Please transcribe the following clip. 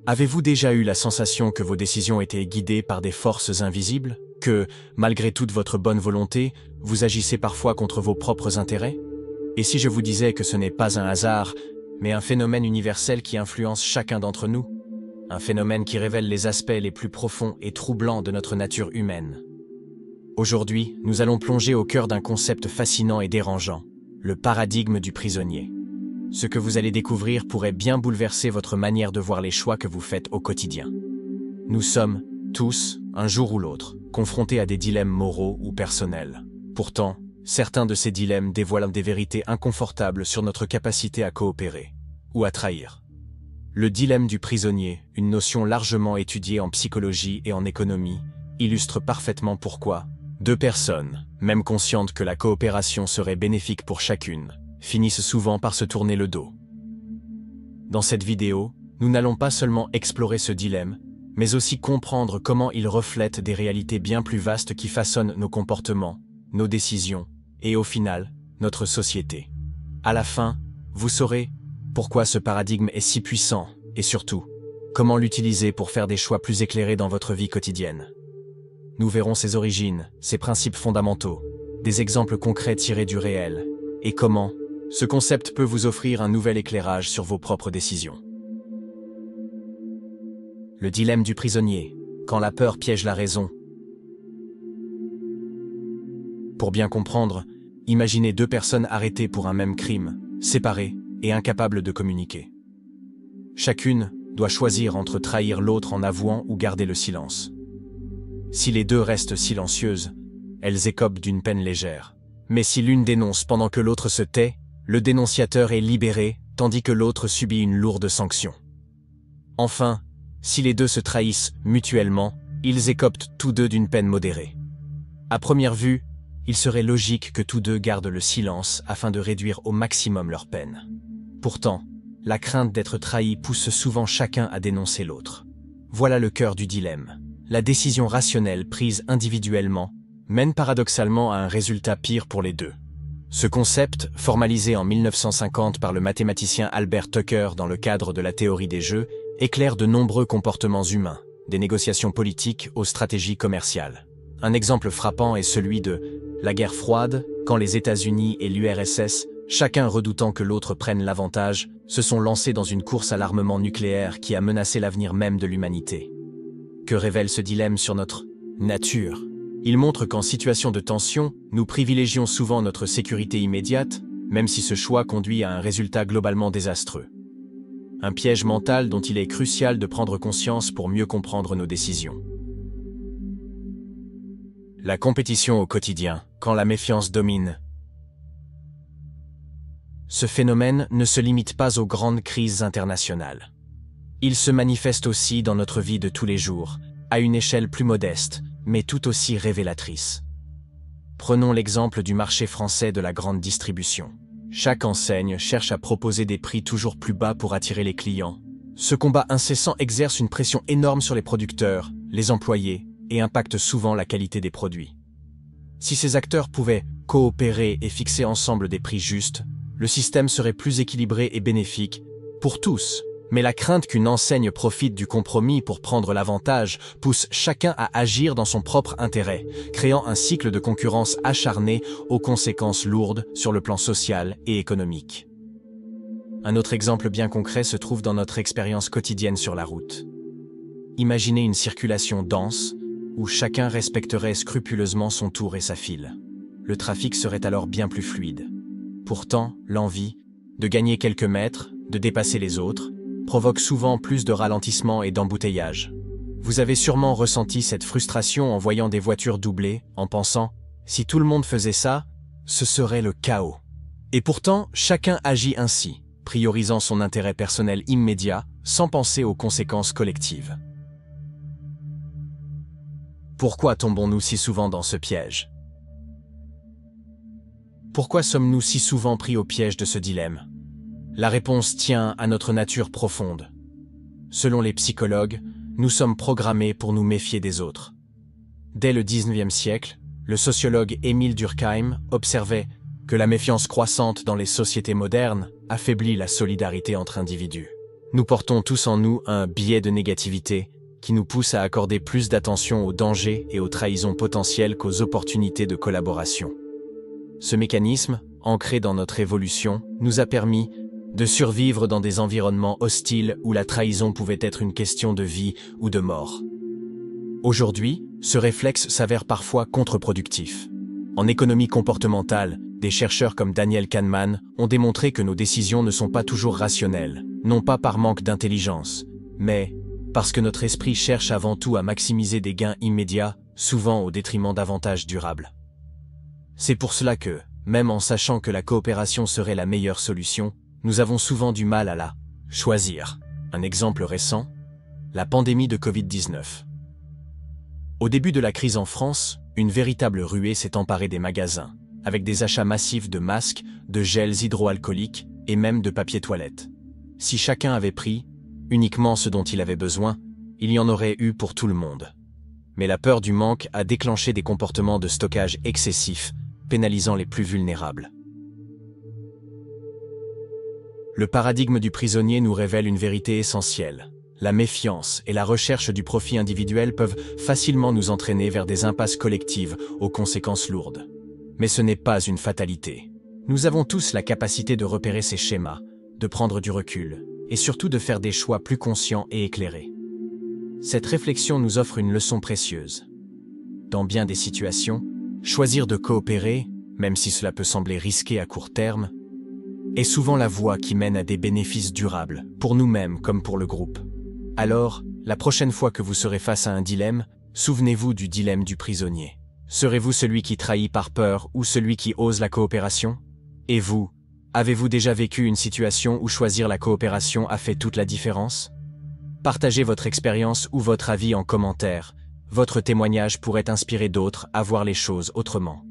Avez-vous déjà eu la sensation que vos décisions étaient guidées par des forces invisibles? Que, malgré toute votre bonne volonté, vous agissez parfois contre vos propres intérêts? Et si je vous disais que ce n'est pas un hasard, mais un phénomène universel qui influence chacun d'entre nous? Un phénomène qui révèle les aspects les plus profonds et troublants de notre nature humaine. Aujourd'hui, nous allons plonger au cœur d'un concept fascinant et dérangeant, le paradigme du prisonnier. Ce que vous allez découvrir pourrait bien bouleverser votre manière de voir les choix que vous faites au quotidien. Nous sommes, tous, un jour ou l'autre, confrontés à des dilemmes moraux ou personnels. Pourtant, certains de ces dilemmes dévoilent des vérités inconfortables sur notre capacité à coopérer ou à trahir. Le dilemme du prisonnier, une notion largement étudiée en psychologie et en économie, illustre parfaitement pourquoi deux personnes, même conscientes que la coopération serait bénéfique pour chacune, finissent souvent par se tourner le dos. Dans cette vidéo, nous n'allons pas seulement explorer ce dilemme, mais aussi comprendre comment il reflète des réalités bien plus vastes qui façonnent nos comportements, nos décisions, et au final, notre société. À la fin, vous saurez pourquoi ce paradigme est si puissant, et surtout, comment l'utiliser pour faire des choix plus éclairés dans votre vie quotidienne. Nous verrons ses origines, ses principes fondamentaux, des exemples concrets tirés du réel, et comment ce concept peut vous offrir un nouvel éclairage sur vos propres décisions. Le dilemme du prisonnier, quand la peur piège la raison. Pour bien comprendre, imaginez deux personnes arrêtées pour un même crime, séparées et incapables de communiquer. Chacune doit choisir entre trahir l'autre en avouant ou garder le silence. Si les deux restent silencieuses, elles écopent d'une peine légère. Mais si l'une dénonce pendant que l'autre se tait, le dénonciateur est libéré, tandis que l'autre subit une lourde sanction. Enfin, si les deux se trahissent mutuellement, ils écopent tous deux d'une peine modérée. À première vue, il serait logique que tous deux gardent le silence afin de réduire au maximum leur peine. Pourtant, la crainte d'être trahi pousse souvent chacun à dénoncer l'autre. Voilà le cœur du dilemme. La décision rationnelle prise individuellement mène paradoxalement à un résultat pire pour les deux. Ce concept, formalisé en 1950 par le mathématicien Albert Tucker dans le cadre de la théorie des jeux, éclaire de nombreux comportements humains, des négociations politiques aux stratégies commerciales. Un exemple frappant est celui de la guerre froide, quand les États-Unis et l'URSS, chacun redoutant que l'autre prenne l'avantage, se sont lancés dans une course à l'armement nucléaire qui a menacé l'avenir même de l'humanité. Que révèle ce dilemme sur notre nature? Il montre qu'en situation de tension, nous privilégions souvent notre sécurité immédiate, même si ce choix conduit à un résultat globalement désastreux. Un piège mental dont il est crucial de prendre conscience pour mieux comprendre nos décisions. La compétition au quotidien, quand la méfiance domine. Ce phénomène ne se limite pas aux grandes crises internationales. Il se manifeste aussi dans notre vie de tous les jours, à une échelle plus modeste, mais tout aussi révélatrice. Prenons l'exemple du marché français de la grande distribution. Chaque enseigne cherche à proposer des prix toujours plus bas pour attirer les clients. Ce combat incessant exerce une pression énorme sur les producteurs, les employés, et impacte souvent la qualité des produits. Si ces acteurs pouvaient coopérer et fixer ensemble des prix justes, le système serait plus équilibré et bénéfique pour tous. Mais la crainte qu'une enseigne profite du compromis pour prendre l'avantage pousse chacun à agir dans son propre intérêt, créant un cycle de concurrence acharné aux conséquences lourdes sur le plan social et économique. Un autre exemple bien concret se trouve dans notre expérience quotidienne sur la route. Imaginez une circulation dense, où chacun respecterait scrupuleusement son tour et sa file. Le trafic serait alors bien plus fluide. Pourtant, l'envie de gagner quelques mètres, de dépasser les autres, provoque souvent plus de ralentissement et d'embouteillage. Vous avez sûrement ressenti cette frustration en voyant des voitures doublées, en pensant « si tout le monde faisait ça, ce serait le chaos ». Et pourtant, chacun agit ainsi, priorisant son intérêt personnel immédiat, sans penser aux conséquences collectives. Pourquoi tombons-nous si souvent dans ce piège? Pourquoi sommes-nous si souvent pris au piège de ce dilemme? La réponse tient à notre nature profonde. Selon les psychologues, nous sommes programmés pour nous méfier des autres. Dès le XIXe siècle, le sociologue Émile Durkheim observait que la méfiance croissante dans les sociétés modernes affaiblit la solidarité entre individus. Nous portons tous en nous un biais de négativité qui nous pousse à accorder plus d'attention aux dangers et aux trahisons potentielles qu'aux opportunités de collaboration. Ce mécanisme, ancré dans notre évolution, nous a permis de survivre dans des environnements hostiles où la trahison pouvait être une question de vie ou de mort. Aujourd'hui, ce réflexe s'avère parfois contre-productif. En économie comportementale, des chercheurs comme Daniel Kahneman ont démontré que nos décisions ne sont pas toujours rationnelles, non pas par manque d'intelligence, mais parce que notre esprit cherche avant tout à maximiser des gains immédiats, souvent au détriment d'avantages durables. C'est pour cela que, même en sachant que la coopération serait la meilleure solution, nous avons souvent du mal à la choisir. Un exemple récent, la pandémie de Covid-19. Au début de la crise en France, une véritable ruée s'est emparée des magasins, avec des achats massifs de masques, de gels hydroalcooliques et même de papier toilette. Si chacun avait pris uniquement ce dont il avait besoin, il y en aurait eu pour tout le monde. Mais la peur du manque a déclenché des comportements de stockage excessifs, pénalisant les plus vulnérables. Le paradigme du prisonnier nous révèle une vérité essentielle. La méfiance et la recherche du profit individuel peuvent facilement nous entraîner vers des impasses collectives aux conséquences lourdes. Mais ce n'est pas une fatalité. Nous avons tous la capacité de repérer ces schémas, de prendre du recul, et surtout de faire des choix plus conscients et éclairés. Cette réflexion nous offre une leçon précieuse. Dans bien des situations, choisir de coopérer, même si cela peut sembler risqué à court terme, est souvent la voie qui mène à des bénéfices durables, pour nous-mêmes comme pour le groupe. Alors, la prochaine fois que vous serez face à un dilemme, souvenez-vous du dilemme du prisonnier. Serez-vous celui qui trahit par peur ou celui qui ose la coopération? Et vous, avez-vous déjà vécu une situation où choisir la coopération a fait toute la différence? Partagez votre expérience ou votre avis en commentaire. Votre témoignage pourrait inspirer d'autres à voir les choses autrement.